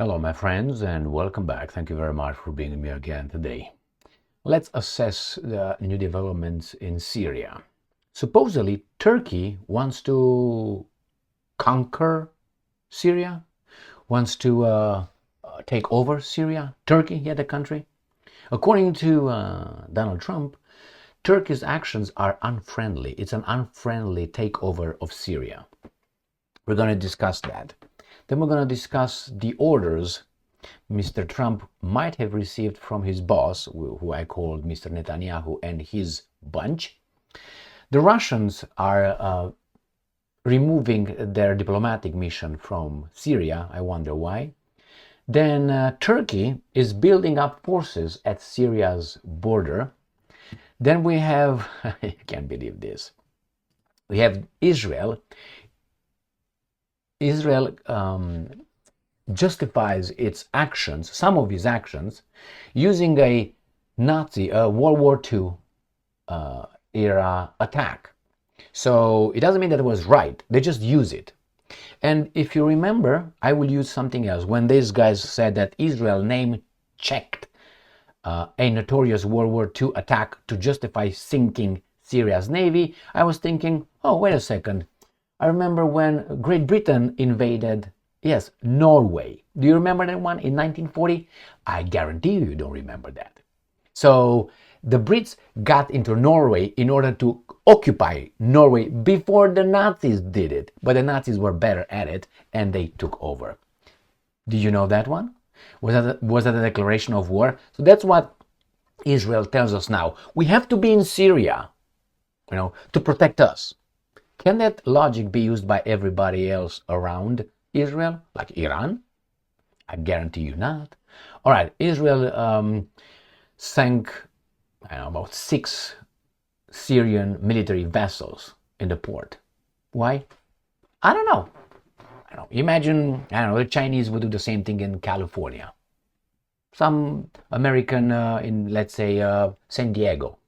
Hello, my friends, and welcome back. Thank you very much for being with me again today. Let's assess the new developments in Syria. Supposedly, Turkey wants to conquer Syria, wants to take over Syria. Turkey, yeah, the country. According to Donald Trump, Turkey's actions are unfriendly. It's an unfriendly takeover of Syria. We're going to discuss that. Then we're going to discuss the orders Mr. Trump might have received from his boss, who I called Mr. Netanyahu and his bunch. The Russians are removing their diplomatic mission from Syria. I wonder why. Then Turkey is building up forces at Syria's border. Then we have, I can't believe this, we have Israel. Israel justifies its actions, some of his actions, using a Nazi, World War II era attack. So it doesn't mean that it was right. They just use it. And if you remember, I will use something else. When these guys said that Israel name-checked a notorious World War II attack to justify sinking Syria's navy, I was thinking, oh, wait a second. I remember when Great Britain invaded, yes, Norway. Do you remember that one in 1940? I guarantee you don't remember that. So the Brits got into Norway in order to occupy Norway before the Nazis did it. But the Nazis were better at it and they took over. Do you know that one? Was that a declaration of war? So that's what Israel tells us now. We have to be in Syria, to protect us. Can that logic be used by everybody else around Israel, like Iran? I guarantee you not. All right, Israel sank, about 6 Syrian military vessels in the port. Why? I don't know. Imagine, the Chinese would do the same thing in California. Some American in, let's say, San Diego,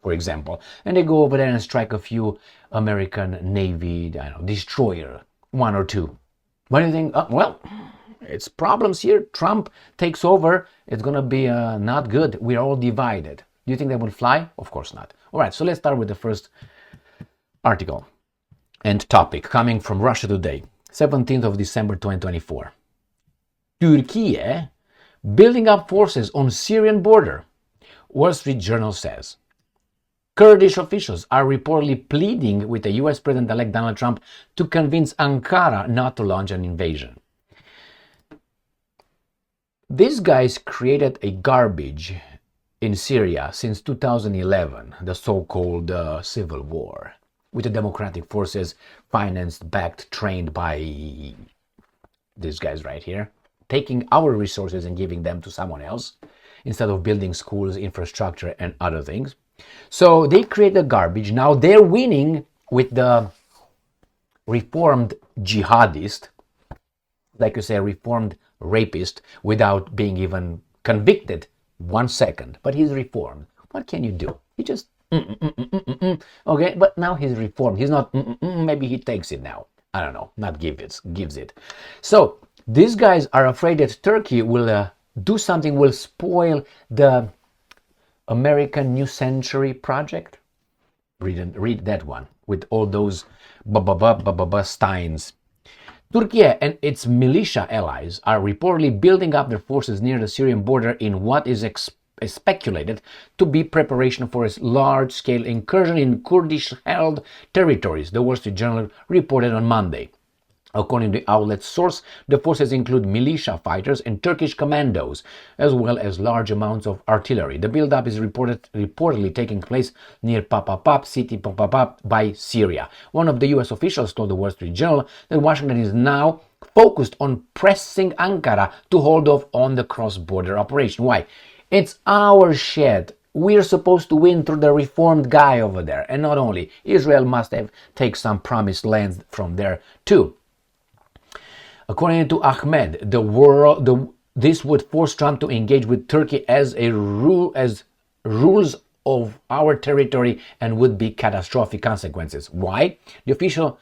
for example, and they go over there and strike a few American Navy, destroyer, 1 or 2. What do you think? Well, it's problems here. Trump takes over. It's going to be not good. We're all divided. Do you think they would fly? Of course not. All right, so let's start with the first article and topic coming from Russia Today, 17th of December 2024. Türkiye building up forces on Syrian border, Wall Street Journal says. Kurdish officials are reportedly pleading with the US President-elect Donald Trump to convince Ankara not to launch an invasion. These guys created a garbage in Syria since 2011, the so-called civil war, with the democratic forces financed, backed, trained by these guys right here, taking our resources and giving them to someone else instead of building schools, infrastructure, and other things. So they create a garbage. Now they're winning with the reformed jihadist, like you say, reformed rapist, without being even convicted 1 second. But he's reformed. What can you do? He just, okay, but now he's reformed. He's not, maybe he takes it now. I don't know, not gives it. So these guys are afraid that Turkey will do something, will spoil the American New Century Project. Read that one with all those Steins. Türkiye and its militia allies are reportedly building up their forces near the Syrian border in what is speculated to be preparation for a large-scale incursion in Kurdish-held territories, the Wall Street Journal reported on Monday. According to the outlet's source, the forces include militia fighters and Turkish commandos, as well as large amounts of artillery. The build-up is reportedly taking place near Papapap city by Syria. One of the U.S. officials told the Wall Street Journal that Washington is now focused on pressing Ankara to hold off on the cross-border operation. Why? It's our shit. We're supposed to win through the reformed guy over there. And not only, Israel must take some promised lands from there too. According to Ahmed, this would force Trump to engage with Turkey as rules of our territory and would be catastrophic consequences. Why? The official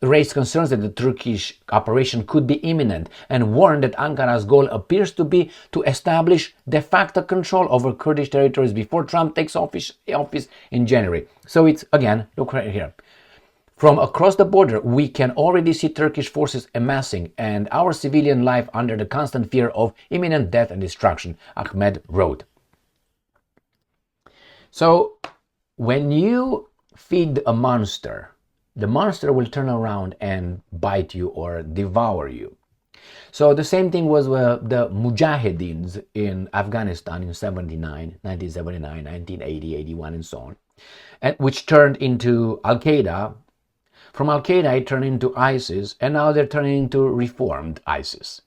raised concerns that the Turkish operation could be imminent and warned that Ankara's goal appears to be to establish de facto control over Kurdish territories before Trump takes office in January. So it's, again, look right here. From across the border, we can already see Turkish forces amassing and our civilian life under the constant fear of imminent death and destruction, Ahmed wrote. So when you feed a monster, the monster will turn around and bite you or devour you. So the same thing was with the Mujahideens in Afghanistan in 1979, 1980, 81, and so on, and which turned into Al-Qaeda. From Al-Qaeda, it turned into ISIS, and now they're turning into reformed ISIS.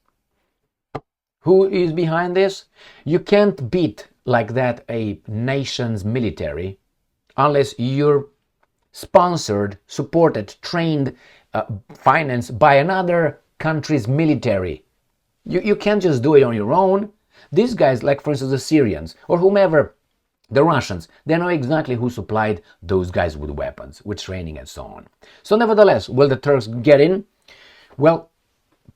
Who is behind this? You can't beat like that a nation's military unless you're sponsored, supported, trained, financed by another country's military. You can't just do it on your own. These guys, like for instance the Syrians or whomever, the Russians, they know exactly who supplied those guys with weapons, with training and so on. So nevertheless, will the Turks get in? Well,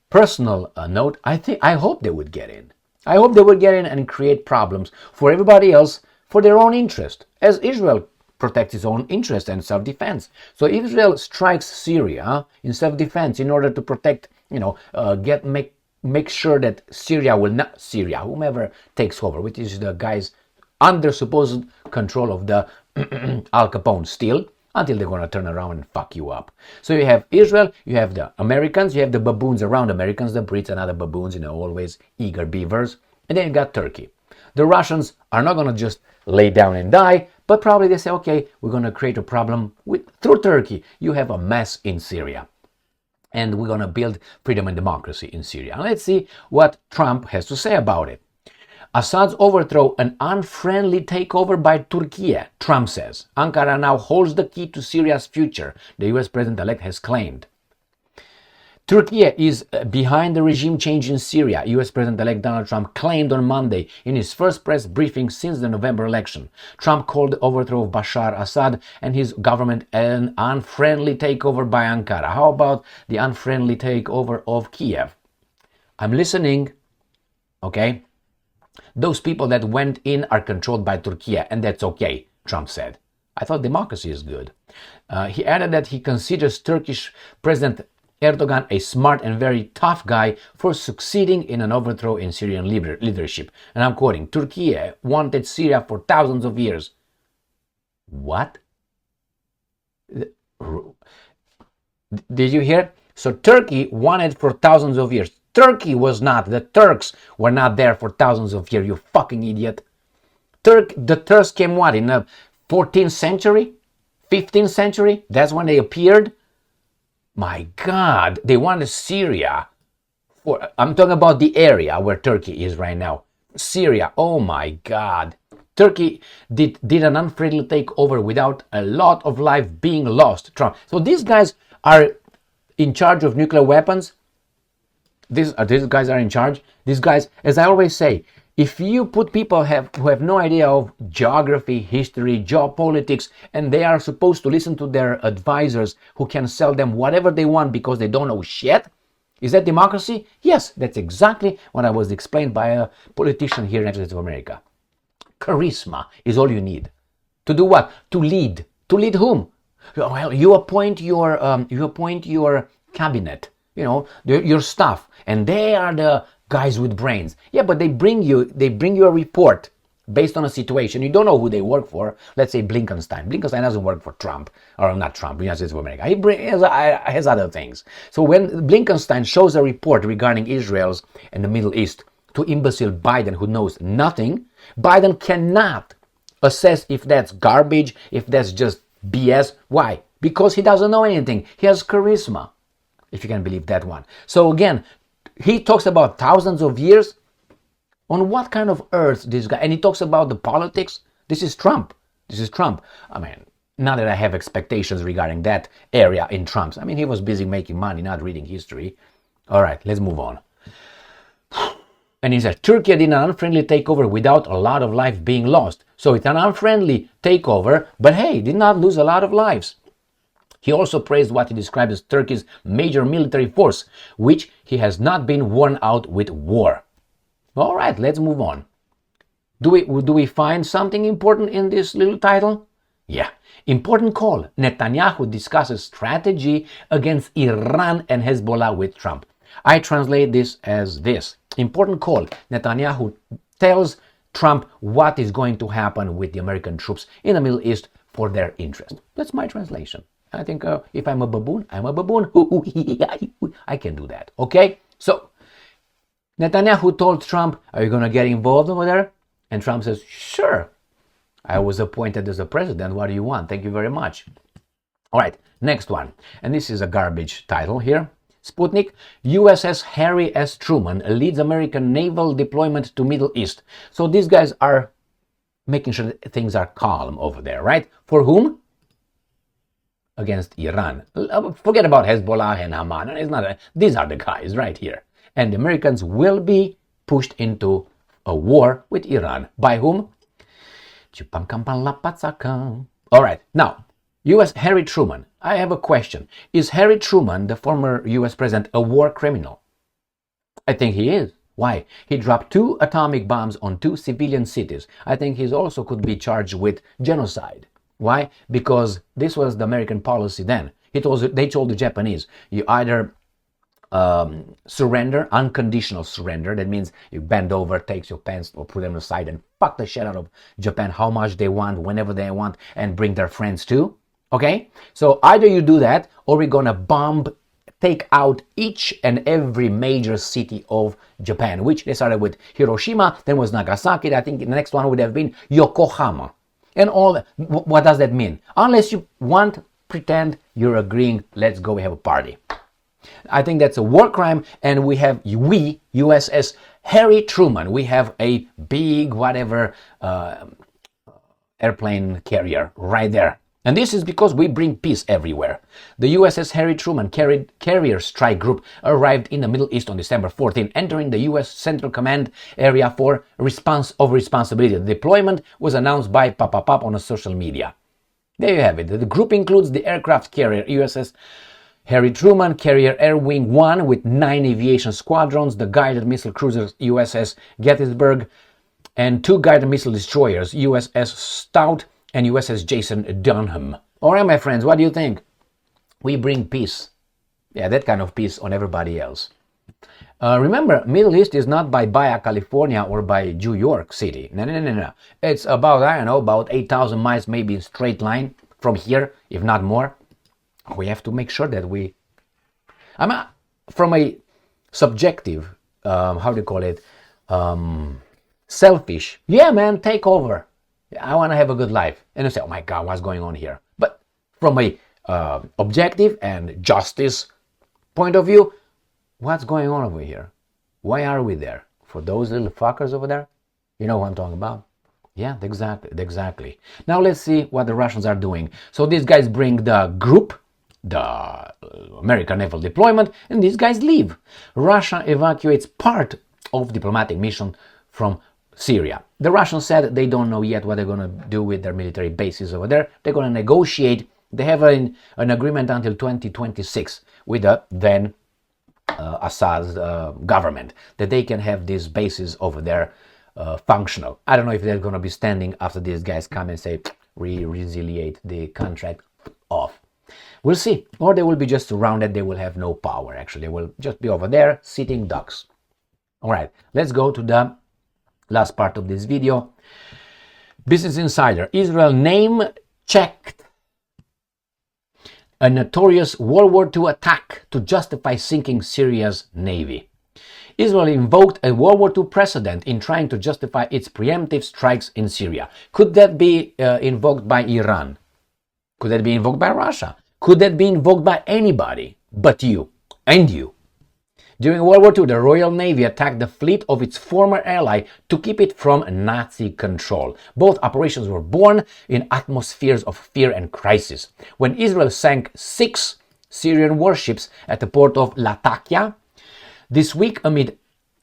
personal note, I hope they would get in. I hope they would get in and create problems for everybody else for their own interest, as Israel protects its own interest and self-defense. So if Israel strikes Syria in self-defense in order to protect, make sure that whomever takes over, which is the guys under supposed control of the Al Capone still, until they're going to turn around and fuck you up. So you have Israel, you have the Americans, you have the baboons around Americans, the Brits and other baboons, always eager beavers. And then you got Turkey. The Russians are not going to just lay down and die, but probably they say, okay, we're going to create a problem through Turkey. You have a mess in Syria. And we're going to build freedom and democracy in Syria. And let's see what Trump has to say about it. Assad's overthrow, an unfriendly takeover by Türkiye, Trump says. Ankara now holds the key to Syria's future, the US president-elect has claimed. Türkiye is behind the regime change in Syria, US President-elect Donald Trump claimed on Monday in his first press briefing since the November election. Trump called the overthrow of Bashar Assad and his government an unfriendly takeover by Ankara. How about the unfriendly takeover of Kiev? I'm listening, okay? Those people that went in are controlled by Türkiye, and that's okay, Trump said. I thought democracy is good. He added that he considers Turkish President Erdogan a smart and very tough guy for succeeding in an overthrow in Syrian leadership. And I'm quoting, Türkiye wanted Syria for thousands of years. What? Did you hear? So Turkey wanted for thousands of years. Turkey was not. The Turks were not there for thousands of years, you fucking idiot. The Turks came what, in the 14th century? 15th century? That's when they appeared? My God, they wanted Syria. I'm talking about the area where Turkey is right now. Syria, oh my God. Turkey did an unfriendly takeover without a lot of life being lost. Trump. So these guys are in charge of nuclear weapons. These guys are in charge. These guys, as I always say, if you put people who have no idea of geography, history, geopolitics, and they are supposed to listen to their advisors who can sell them whatever they want because they don't know shit, is that democracy? Yes, that's exactly what I was explained by a politician here in the United States of America. Charisma is all you need. To do what? To lead. To lead whom? Well, you appoint your cabinet, your staff, and they are the guys with brains. Yeah, but they bring you a report based on a situation. You don't know who they work for. Let's say Blinkenstein. Blinkenstein doesn't work for Trump, or not Trump, the United States of America. He has other things. So when Blinkenstein shows a report regarding Israel and the Middle East to imbecile Biden, who knows nothing, Biden cannot assess if that's garbage, if that's just BS. Why? Because he doesn't know anything. He has charisma, if you can believe that one. So again, he talks about thousands of years. On what kind of earth this guy? And he talks about the politics. This is Trump. I mean, not that I have expectations regarding that area in Trump's. I mean, he was busy making money, not reading history. All right, let's move on. And he says, Turkey did an unfriendly takeover without a lot of life being lost. So it's an unfriendly takeover, but hey, did not lose a lot of lives. He also praised what he described as Turkey's major military force, which he has not been worn out with war. All right, let's move on. Do we find something important in this little title? Yeah. Important call. Netanyahu discusses strategy against Iran and Hezbollah with Trump. I translate this as this. Important call. Netanyahu tells Trump what is going to happen with the American troops in the Middle East for their interest. That's my translation. I think if I'm a baboon, I'm a baboon. I can do that. Okay? So, Netanyahu told Trump, are you going to get involved over there? And Trump says, sure. I was appointed as a president. What do you want? Thank you very much. All right, next one. And this is a garbage title here. Sputnik, USS Harry S. Truman leads American naval deployment to Middle East. So these guys are making sure that things are calm over there, right? For whom? Against Iran. Forget about Hezbollah and Hamas. It's not these are the guys right here. And the Americans will be pushed into a war with Iran. By whom? All right, now, U.S. Harry Truman. I have a question. Is Harry Truman, the former U.S. president, a war criminal? I think he is. Why? He dropped 2 atomic bombs on 2 civilian cities. I think he also could be charged with genocide. Why? Because this was the American policy then. They told the Japanese, you either surrender, unconditional surrender. That means you bend over, takes your pants or put them aside and fuck the shit out of Japan how much they want, whenever they want, and bring their friends too. Okay? So either you do that or we're gonna take out each and every major city of Japan, which they started with Hiroshima, then was Nagasaki. I think the next one would have been Yokohama. And all that. What does that mean? Unless you want, pretend you're agreeing, let's go have a party. I think that's a war crime, and we, USS Harry Truman, we have a big whatever airplane carrier right there. And this is because we bring peace everywhere. The USS Harry Truman carrier strike group arrived in the Middle East on December 14, entering the U.S. Central Command area for responsibility. The deployment was announced by Papapap on a social media. There you have it. The group includes the aircraft carrier USS Harry Truman, Carrier Air Wing 1 with 9 aviation squadrons, the guided missile cruisers USS Gettysburg, and 2 guided missile destroyers, USS Stout and USS Jason Dunham. All right, my friends, what do you think? We bring peace. Yeah, that kind of peace on everybody else. Remember, Middle East is not by Baja California or by New York City. No. It's about, about 8,000 miles, maybe in straight line from here, if not more. We have to make sure that from a subjective, selfish, yeah, man, take over. I want to have a good life. And you say, oh my God, what's going on here? But from a objective and justice point of view, what's going on over here? Why are we there? For those little fuckers over there? You know what I'm talking about? Yeah, exactly. Now let's see what the Russians are doing. So these guys bring the group, the American naval deployment, and these guys leave. Russia evacuates part of diplomatic mission from Syria. The Russians said they don't know yet what they're going to do with their military bases over there. They're going to negotiate. They have an agreement until 2026 with the then Assad's government that they can have these bases over there functional. I don't know if they're going to be standing after these guys come and say, resiliate the contract off. We'll see. Or they will be just surrounded. They will have no power, actually. They will just be over there, sitting ducks. All right, let's go to the last part of this video. Business Insider. Israel name-checked a notorious World War II attack to justify sinking Syria's navy. Israel invoked a World War II precedent in trying to justify its preemptive strikes in Syria. Could that be invoked by Iran? Could that be invoked by Russia? Could that be invoked by anybody but you and you? During World War II, the Royal Navy attacked the fleet of its former ally to keep it from Nazi control. Both operations were born in atmospheres of fear and crisis. When Israel sank 6 Syrian warships at the port of Latakia this week amid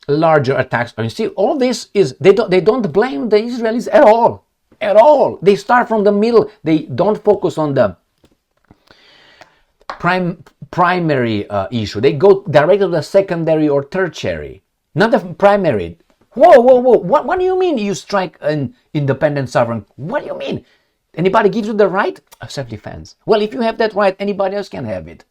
larger attacks. You see, all this is, they don't blame the Israelis at all. At all. They start from the middle. They don't focus on the primary issue. They go directly to the secondary or tertiary, not the primary. Whoa, whoa, whoa. What do you mean you strike an independent sovereign? What do you mean? Anybody gives you the right? Self-defense. Well, if you have that right, anybody else can have it.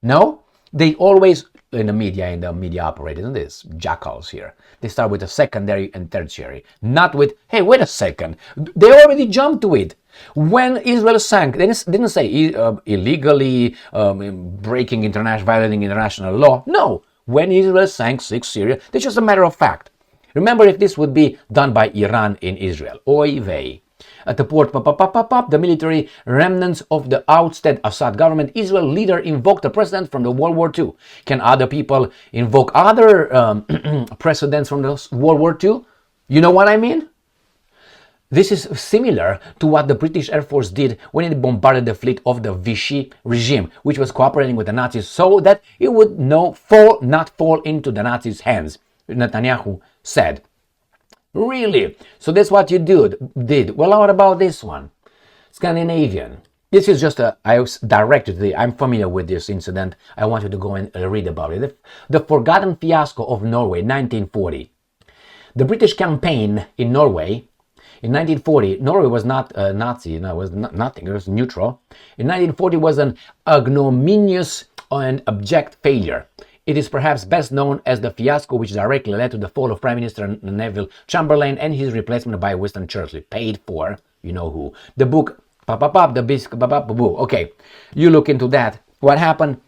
No? They always, in the media operators, and this jackals here, they start with the secondary and tertiary, not with, hey, wait a second. They already jumped to it. When Israel sank, they didn't say illegally violating international law. No. When Israel sank Syria, that's just a matter of fact. Remember, if this would be done by Iran in Israel, oy vey. At the port, the military remnants of the ousted Assad government, Israel leader invoked a precedent from the World War II. Can other people invoke other precedents from the World War II? You know what I mean? This is similar to what the British Air Force did when it bombarded the fleet of the Vichy regime, which was cooperating with the Nazis so that it would not fall into the Nazis' hands, Netanyahu said. Really? So that's what you did. Well, what about this one? Scandinavian. This is just I'm familiar with this incident. I want you to go and read about it. The forgotten fiasco of Norway, 1940. The British campaign in Norway, in 1940, Norway was not Nazi, it was nothing, it was neutral. In 1940 was an ignominious and abject failure. It is perhaps best known as the fiasco which directly led to the fall of Prime Minister Neville Chamberlain and his replacement by Winston Churchill, paid for, you know who. The book, okay, you look into that. What happened?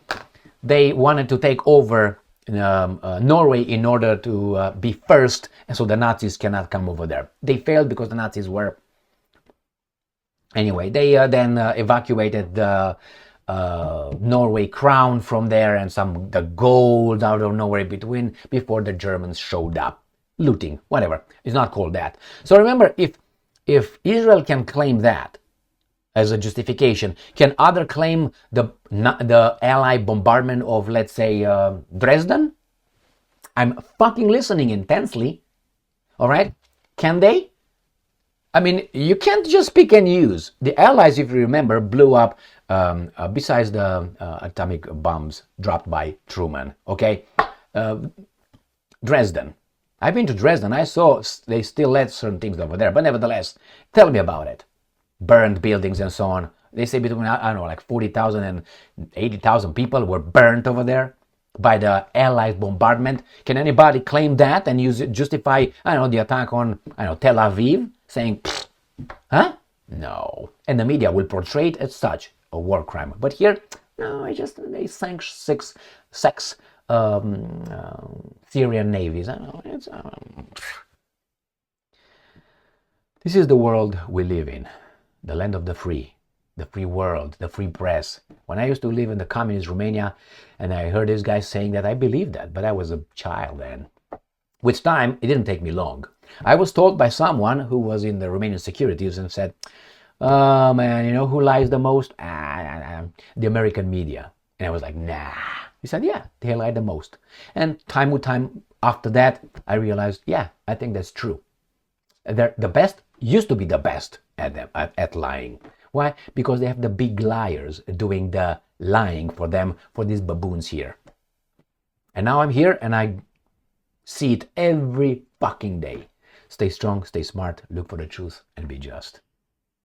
They wanted to take over Norway in order to be first, and so the Nazis cannot come over there. They failed because the Nazis were... Anyway, they then evacuated the Norway crown from there and the gold out of nowhere before the Germans showed up. Looting, whatever. It's not called that. So remember, if Israel can claim that as a justification, can other claim the Allied bombardment of, let's say, Dresden? I'm fucking listening intensely. All right? Can they? I mean, you can't just pick and use. The Allies, if you remember, blew up besides the atomic bombs dropped by Truman, okay? Dresden. I've been to Dresden. I saw they still let certain things over there. But nevertheless, tell me about it. Burned buildings and so on. They say between, I don't know, like 40,000 and 80,000 people were burnt over there by the Allied bombardment. Can anybody claim that and justify, I don't know, the attack on, Tel Aviv? Saying, huh? No. And the media will portray it as such a war crime. But here, no, they sank six Syrian navies. I know, this is the world we live in, the land of the free world, the free press. When I used to live in the communist Romania, and I heard this guy saying that, I believed that, but I was a child then. With time, it didn't take me long. I was told by someone who was in the Romanian securities and said, oh man, you know who lies the most? The American media. And I was like, nah. He said, yeah, they lie the most. And time with time after that, I realized, yeah, I think that's true. They're the best, used to be the best at lying. Why? Because they have the big liars doing the lying for them, for these baboons here. And now I'm here and I see it every fucking day. Stay strong, stay smart, look for the truth, and be just.